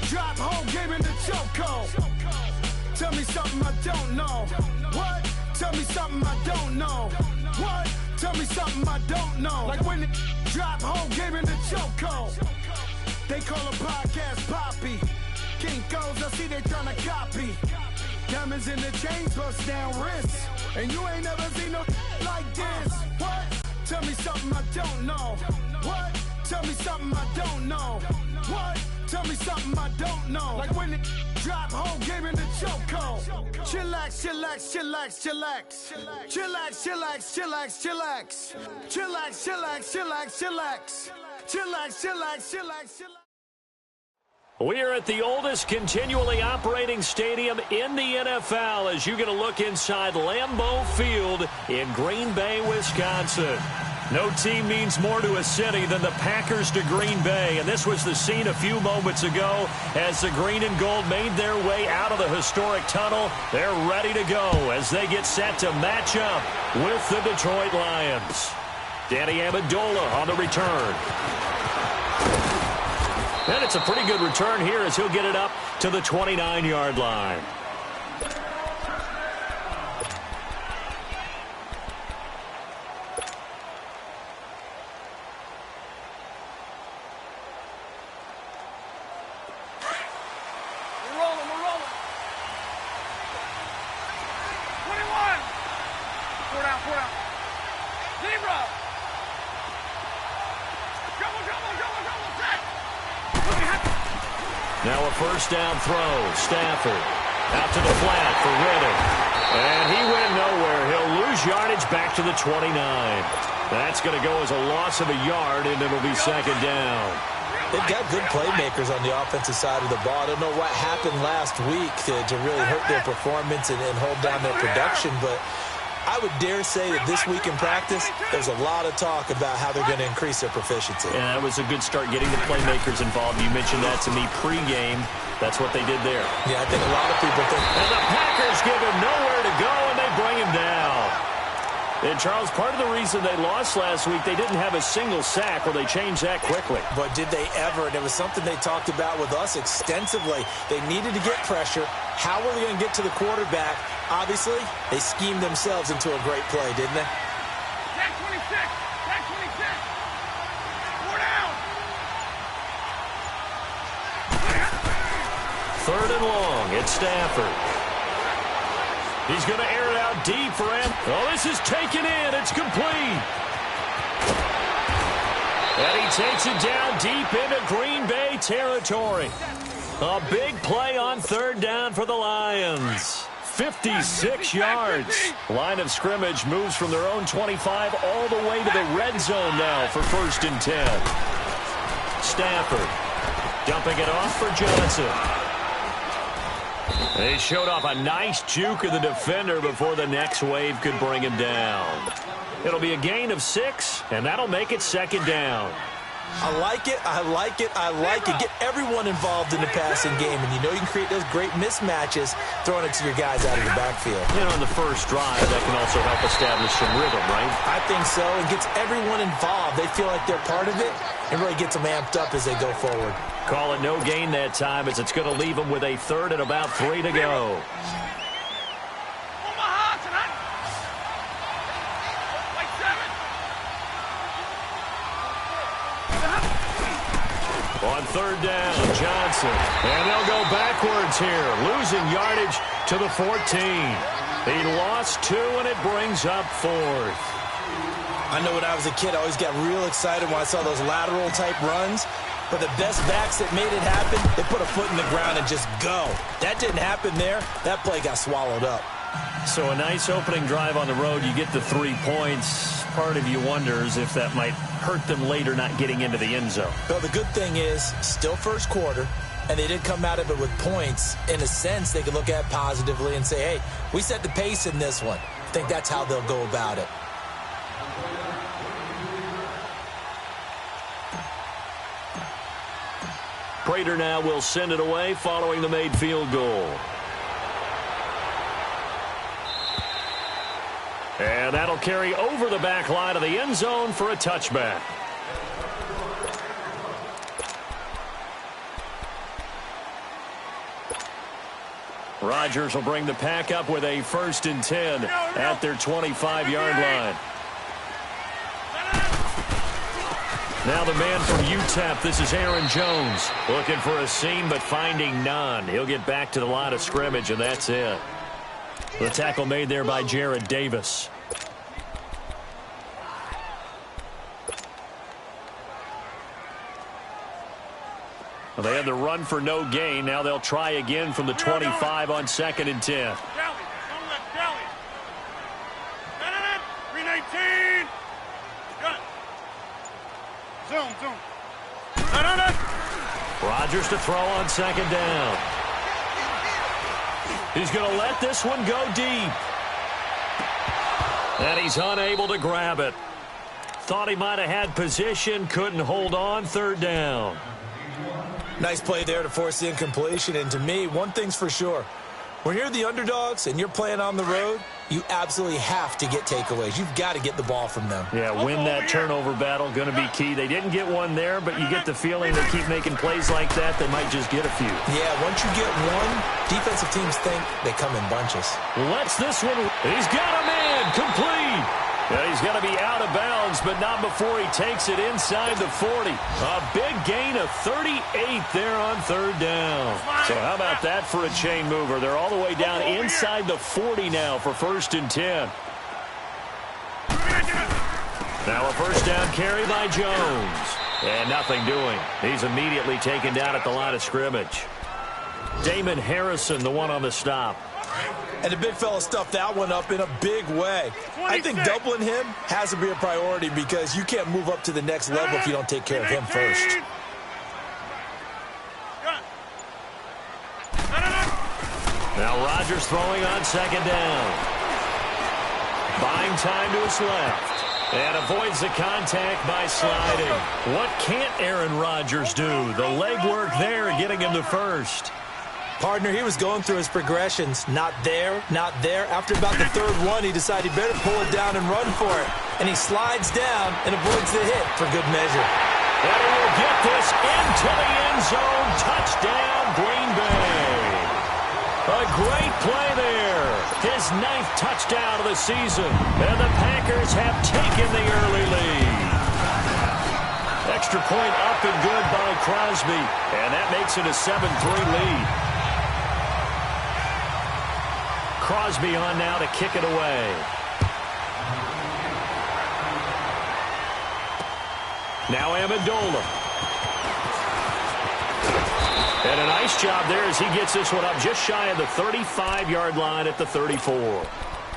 drop whole game in the chokehold. Tell me something I don't know. What? Tell me something I don't know. What? Tell me something I don't know. Like when it drop whole game in the chokehold. They call a podcast Poppy. Kinkos, I see they tryna copy. Diamonds in the chains, bust down wrists. And you ain't never seen no like this. What? Tell me something I don't know. What? Tell me something I don't know. What? Tell me something I don't know. Like when it drop whole game in the chokehold. Chillax, chillax, chillax, chillax. Chillax, chillax, chillax, chillax. Chillax, chillax, chillax, chillax. Chillax, chillax, chillax, chillax. We are at the oldest continually operating stadium in the NFL as you get a look inside Lambeau Field in Green Bay, Wisconsin. No team means more to a city than the Packers to Green Bay, and this was the scene a few moments ago as the green and gold made their way out of the historic tunnel. They're ready to go as they get set to match up with the Detroit Lions. Danny Amendola on the return. And it's a pretty good return here as he'll get it up to the 29-yard line. Now a first down throw. Stafford out to the flat for Riddick. And he went nowhere. He'll lose yardage back to the 29. That's going to go as a loss of a yard, and it'll be second down. They've got good playmakers on the offensive side of the ball. I don't know what happened last week to really hurt their performance and hold down their production, but I would dare say that this week in practice, there's a lot of talk about how they're going to increase their proficiency. Yeah, that was a good start getting the playmakers involved. You mentioned that to me pregame. That's what they did there. Yeah, I think a lot of people think. And the Packers give him nowhere to go, and they bring him down. And, Charles, part of the reason they lost last week, they didn't have a single sack. Well, they changed that quickly. But did they ever? And it was something they talked about with us extensively. They needed to get pressure. How were they going to get to the quarterback? Obviously, they schemed themselves into a great play, didn't they? Tag 26! Tag 26! 4 down! Third and long. It's Stafford. He's going to air it out deep for him. Oh, this is taken in. It's complete. And he takes it down deep into Green Bay territory. A big play on third down for the Lions. 56 yards. Line of scrimmage moves from their own 25 all the way to the red zone now for 1st and 10. Stafford dumping it off for Johnson. They showed off a nice juke of the defender before the next wave could bring him down. It'll be a gain of 6, and that'll make it second down. I like it, I like it, I like it. Get everyone involved in the passing game, and you know you can create those great mismatches throwing it to your guys out of the backfield. You know, on the first drive, that can also help establish some rhythm, right? I think so. It gets everyone involved. They feel like they're part of it, and really gets them amped up as they go forward. Call it no gain that time as it's going to leave them with a third and about 3 to go. On third down, Johnson. And they'll go backwards here, losing yardage to the 14. He lost 2, and it brings up 4th. I know when I was a kid, I always got real excited when I saw those lateral-type runs. But the best backs that made it happen, they put a foot in the ground and just go. That didn't happen there. That play got swallowed up. So a nice opening drive on the road. You get the 3 points. Part of you wonders if that might hurt them later not getting into the end zone. Well, the good thing is, still first quarter, and they did come out of it with points. In a sense, they can look at it positively and say, hey, we set the pace in this one. I think that's how they'll go about it. Prater now will send it away following the made field goal. And that'll carry over the back line of the end zone for a touchback. Rodgers will bring the pack up with a 1st and 10 at their 25-yard line. Now the man from UTEP, this is Aaron Jones. Looking for a seam, but finding none. He'll get back to the line of scrimmage, and that's it. The tackle made there by Jared Davis. Well, they had the run for no gain. Now they'll try again from the 25 on 2nd and 10. 319. Zoom. Rodgers to throw on 2nd down. He's going to let this one go deep. And he's unable to grab it. Thought he might have had position, couldn't hold on. 3rd down. Nice play there to force the incompletion. And to me, one thing's for sure. When you're the underdogs and you're playing on the road, you absolutely have to get takeaways. You've got to get the ball from them. Yeah, win that turnover battle, going to be key. They didn't get one there, but you get the feeling they keep making plays like that, they might just get a few. Yeah, once you get one, defensive teams think they come in bunches. Let's this one. He's got a man. Complete. Yeah, he's got to be out of bounds, but not before he takes it inside the 40. A big gain of 38 there on 3rd down. So how about that for a chain mover? They're all the way down inside the 40 now for 1st and 10. Now a 1st down carry by Jones. And nothing doing. He's immediately taken down at the line of scrimmage. Damon Harrison, the one on the stop. And the big fella stuffed that one up in a big way. I think doubling him has to be a priority because you can't move up to the next level if you don't take care of him first. Now Rodgers throwing on 2nd down. Buying time to his left. And avoids the contact by sliding. What can't Aaron Rodgers do? The legwork there getting him to 1st. Partner, he was going through his progressions. Not there, not there. After about the 3rd one, he decided he better pull it down and run for it. And he slides down and avoids the hit for good measure. And he will get this into the end zone. Touchdown, Green Bay. A great play there. His 9th touchdown of the season. And the Packers have taken the early lead. Extra point up and good by Crosby. And that makes it a 7-3 lead. Crosby on now to kick it away. Now Amendola. And a nice job there as he gets this one up just shy of the 35-yard line at the 34.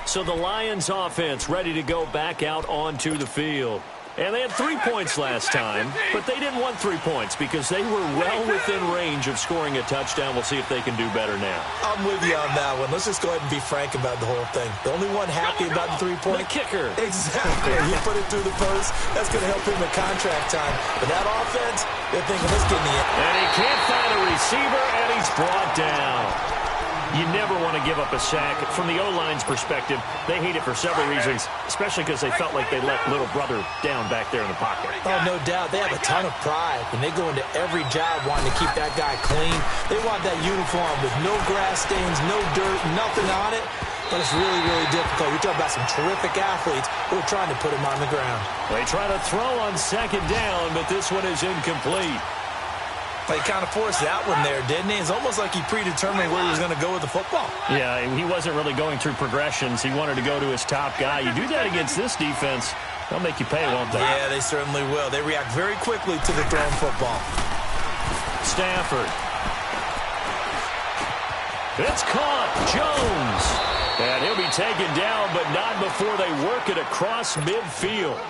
So the Lions offense ready to go back out onto the field. And they had 3 points last time, but they didn't want 3 points because they were well within range of scoring a touchdown. We'll see if they can do better now. I'm with you on that one. Let's just go ahead and be frank about the whole thing. The only one happy about the 3-point. The kicker. Exactly. He put it through the post. That's going to help him with contract time. But that offense, they're thinking, let's get in the end. And he can't find a receiver, and he's brought down. You never want to give up a sack. From the O-line's perspective, they hate it for several reasons, especially because they felt like they let little brother down back there in the pocket. Oh, no doubt. They have a ton of pride, and they go into every job wanting to keep that guy clean. They want that uniform with no grass stains, no dirt, nothing on it. But it's really, really difficult. You're talking about some terrific athletes who are trying to put him on the ground. They try to throw on 2nd down, but this one is incomplete. He kind of forced that one there, didn't he? It's almost like he predetermined where he was going to go with the football. Yeah, he wasn't really going through progressions. He wanted to go to his top guy. You do that against this defense, they'll make you pay, won't they? Yeah, they certainly will. They react very quickly to the thrown football. Stafford. It's caught. Jones. And he'll be taken down, but not before they work it across midfield.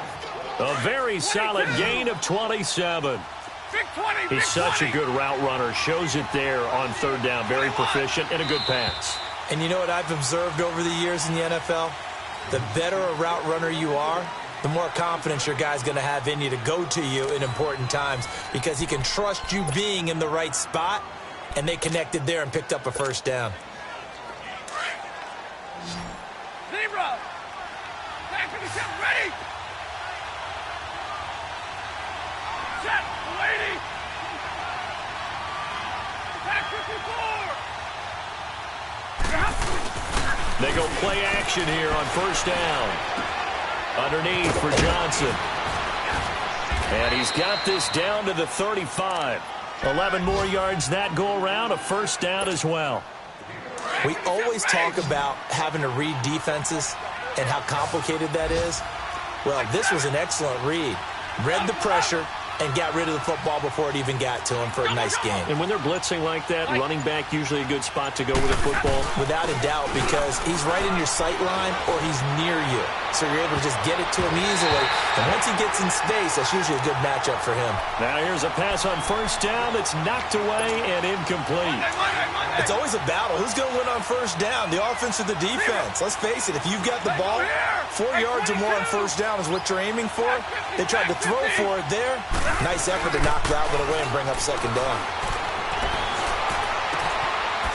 A very solid gain of 27. He's such a good route runner. Shows it there on 3rd down. Very proficient and a good pass. And you know what I've observed over the years in the NFL? The better a route runner you are, the more confidence your guy's going to have in you to go to you in important times because he can trust you being in the right spot, and they connected there and picked up a 1st down. Zebra! Back to the set, ready! Set, lady! Back 54! They go play action here on first down. Underneath for Johnson. And he's got this down to the 35. 11 more yards that go around, a first down as well. We always talk about having to read defenses and how complicated that is. Well, this was an excellent read. Read the pressure and got rid of the football before it even got to him for a nice game. And when they're blitzing like that, running back usually a good spot to go with a football? Without a doubt, because he's right in your sight line or he's near you. So you're able to just get it to him easily. And once he gets in space, that's usually a good matchup for him. Now here's a pass on first down that's knocked away and incomplete. It's always a battle. Who's going to win on first down, the offense or the defense? Let's face it, if you've got the ball, 4 yards or more on first down is what you're aiming for. They tried to throw for it there. Nice effort to knock that one away and bring up second down.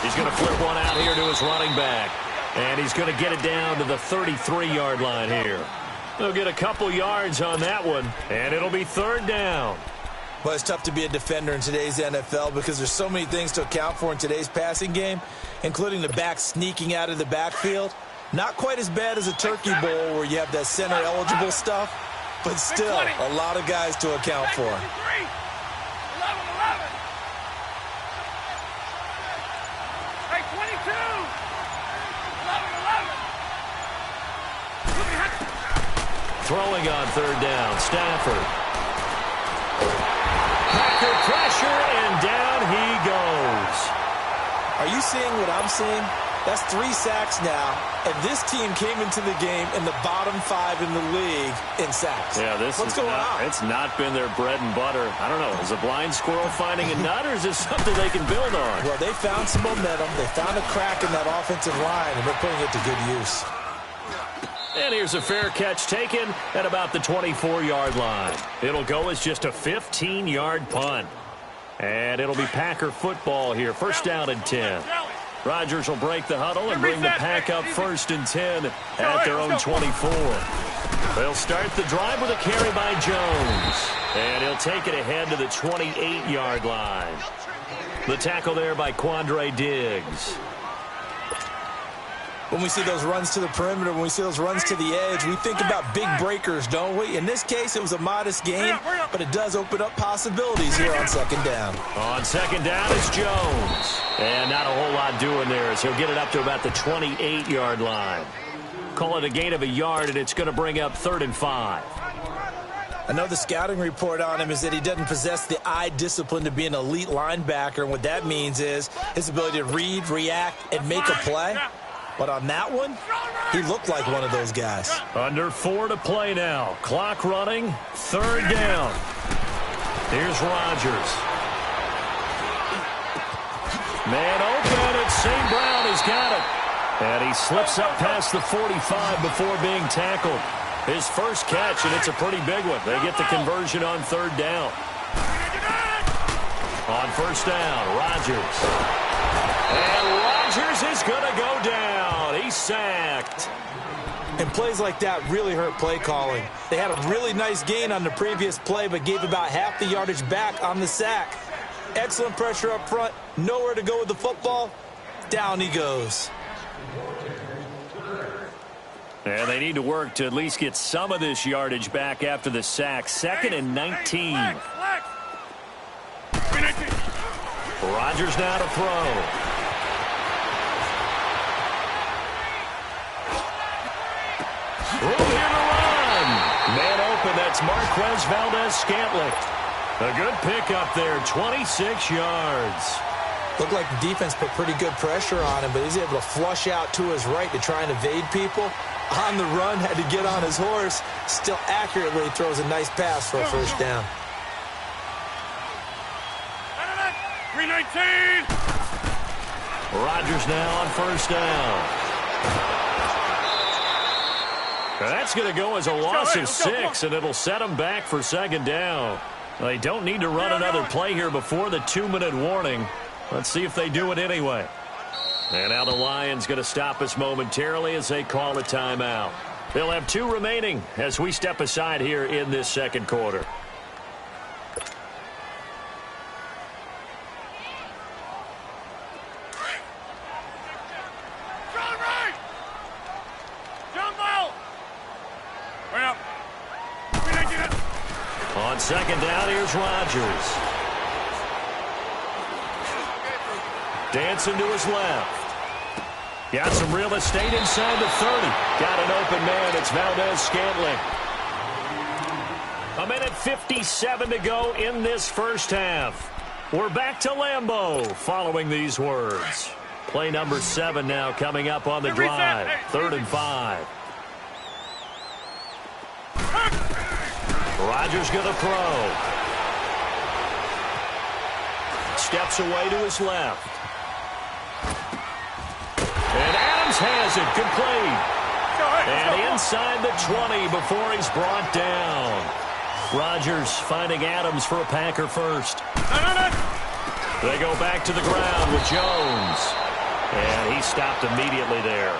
He's going to flip one out here to his running back. And he's going to get it down to the 33-yard line here. They'll get a couple yards on that one, and it'll be third down. Well, it's tough to be a defender in today's NFL because there's so many things to account for in today's passing game, including the back sneaking out of the backfield. Not quite as bad as a turkey bowl where you have that center-eligible stuff, but still a lot of guys to account for. 11-11. Hey, 22. 11-11. Throwing on third down, Stafford. Packer pressure, and down he goes. Are you seeing what I'm seeing? That's 3 sacks now, and this team came into the game in the bottom 5 in the league in sacks. Yeah, What's going on? It's not been their bread and butter. I don't know. Is a blind squirrel finding a nut, or is this something they can build on? Well, they found some momentum. They found a crack in that offensive line, and they're putting it to good use. And here's a fair catch taken at about the 24-yard line. It'll go as just a 15-yard punt. And it'll be Packer football here. First down and 10. Rodgers will break the huddle and bring the Pack up first and 10 at their own 24. They'll start the drive with a carry by Jones. And he'll take it ahead to the 28-yard line. The tackle there by Quandre Diggs. When we see those runs to the perimeter, when we see those runs to the edge, we think about big breakers, don't we? In this case, it was a modest gain, but it does open up possibilities here on second down. On second down, it's Jones. And not a whole lot doing there as he'll get it up to about the 28-yard line. Call it a gain of a yard, and it's going to bring up 3rd and 5. I know the scouting report on him is that he doesn't possess the eye discipline to be an elite linebacker, and what that means is his ability to read, react, and make a play. But on that one, he looked like one of those guys. Under 4 to play now. Clock running. 3rd down. Here's Rodgers. Man open. It's St. Brown. He's got it. And he slips up past the 45 before being tackled. His first catch, and it's a pretty big one. They get the conversion on 3rd down. On first down, Rodgers. And Rodgers is going to go down. He's sacked. And plays like that really hurt play calling. They had a really nice gain on the previous play, but gave about half the yardage back on the sack. Excellent pressure up front. Nowhere to go with the football. Down he goes. And they need to work to at least get some of this yardage back after the sack. 2nd and 19. Rodgers now to throw. Room here to run. Man open, that's Marquez Valdez-Scantling. A good pickup there, 26 yards. Looked like the defense put pretty good pressure on him, but he's able to flush out to his right to try and evade people. On the run, had to get on his horse. Still accurately throws a nice pass for a first down. 319. Rodgers now on first down. That's going to go as a loss of 6, and it'll set them back for 2nd down. They don't need to run another play here before the 2-minute warning. Let's see if they do it anyway. And now the Lions going to stop us momentarily as they call a timeout. They'll have 2 remaining as we step aside here in this 2nd quarter. second down, here's Rodgers. Dancing to his left. Got some real estate inside the 30. Got an open man. It's Valdez-Scantling. 1:57 to go in this first half. We're back to Lambeau following these words. Play number 7 now coming up on the drive. 3rd and 5. Rodgers going to throw. Steps away to his left. And Adams has it, complete. And inside the 20 before he's brought down. Rodgers finding Adams for a Packer first. They go back to the ground with Jones. And he stopped immediately there.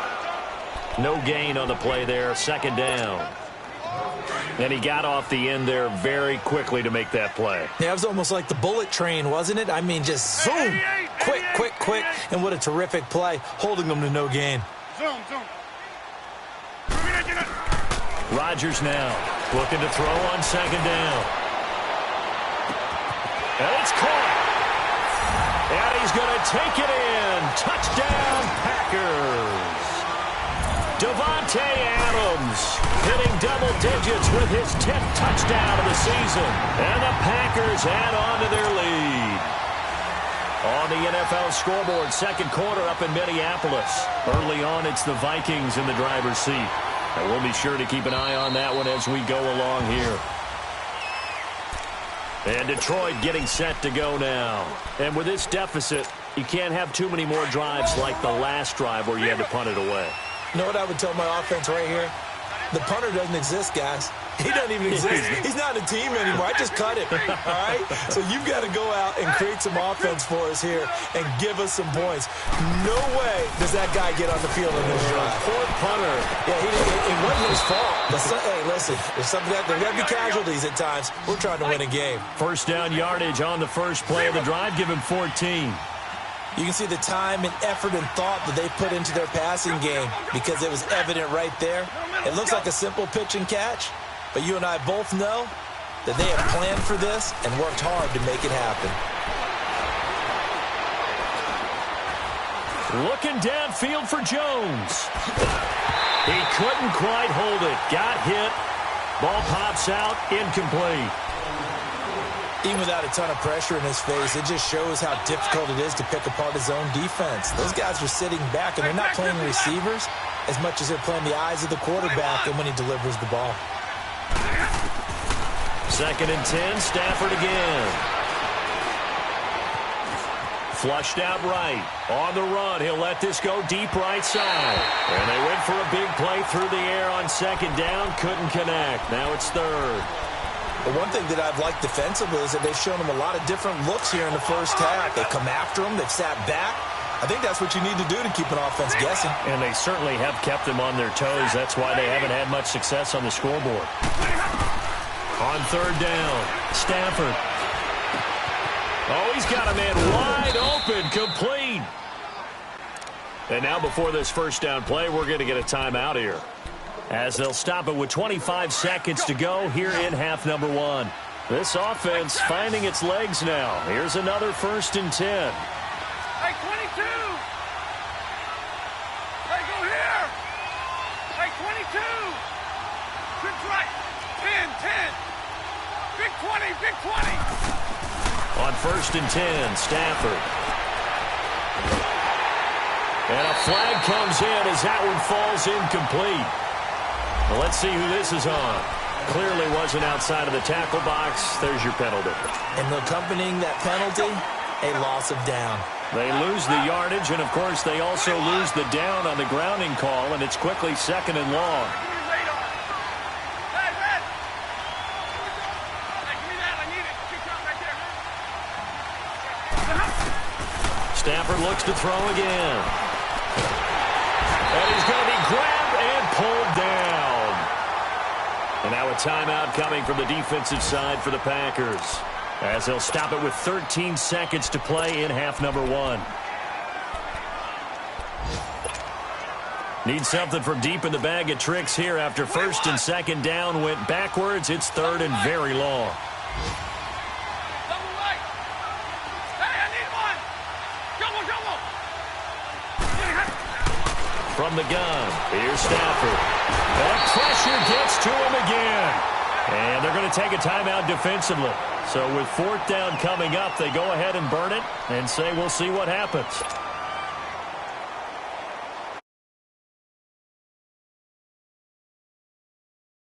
No gain on the play there, second down. And he got off the end there very quickly to make that play. Yeah, it was almost like the bullet train, wasn't it? I mean, just zoom. Quick, quick, quick. And what a terrific play, holding them to no gain. Rodgers now looking to throw on second down. And it's caught. And he's going to take it in. Touchdown, Packers. Davante Adams hitting double digits with his 10th touchdown of the season. And the Packers add on to their lead. On the NFL scoreboard, second quarter up in Minneapolis. Early on, it's the Vikings in the driver's seat. And we'll be sure to keep an eye on that one as we go along here. And Detroit getting set to go now. And with this deficit, you can't have too many more drives like the last drive where you had to punt it away. You know what I would tell my offense right here? The punter doesn't exist, guys. He doesn't even exist. He's not a team anymore. I just cut him, all right? So you've got to go out and create some offense for us here and give us some points. No way does that guy get on the field in this drive. Poor punter. Yeah, it wasn't his fault. But hey, listen, there's got to be casualties at times. We're trying to win a game. First down yardage on the first play of the drive. Give him 14. You can see the time and effort and thought that they put into their passing game because it was evident right there. It looks like a simple pitch and catch, but you and I both know that they have planned for this and worked hard to make it happen. Looking downfield for Jones. He couldn't quite hold it. Got hit. Ball pops out. Incomplete. Even without a ton of pressure in his face, it just shows how difficult it is to pick apart his own defense. Those guys are sitting back, and they're not playing receivers as much as they're playing the eyes of the quarterback and when he delivers the ball. 2nd and 10, Stafford again. Flushed out right. On the run, he'll let this go deep right side. And they went for a big play through the air on second down. Couldn't connect. Now it's 3rd. But one thing that I've liked defensively is that they've shown them a lot of different looks here in the first half. They come after them. They've sat back. I think that's what you need to do to keep an offense guessing. And they certainly have kept them on their toes. That's why they haven't had much success on the scoreboard. On 3rd down, Stafford. Oh, he's got a man wide open, complete. And now before this first down play, we're going to get a timeout here, as they'll stop it with 25 seconds to go here in half number 1. This offense finding its legs now. Here's another 1st and 10. Hey, 22! Hey, go here! Hey, 22! Good right! 10! Big 20, big 20! On 1st and 10, Stafford. And a flag comes in as that one falls incomplete. Well, let's see who this is on. Clearly wasn't outside of the tackle box. There's your penalty. And accompanying that penalty, a loss of down. They lose the yardage, and, of course, they also lose the down on the grounding call, and it's quickly 2nd and long. Stafford looks to throw again. And he's going to be grabbed and pulled down. And now a timeout coming from the defensive side for the Packers, as they'll stop it with 13 seconds to play in half number 1. Need something from deep in the bag of tricks here after 1st and 2nd down went backwards. It's 3rd and very long. From the gun, here's Stafford. That pressure gets to him again. And they're going to take a timeout defensively. So with 4th down coming up, they go ahead and burn it and say we'll see what happens.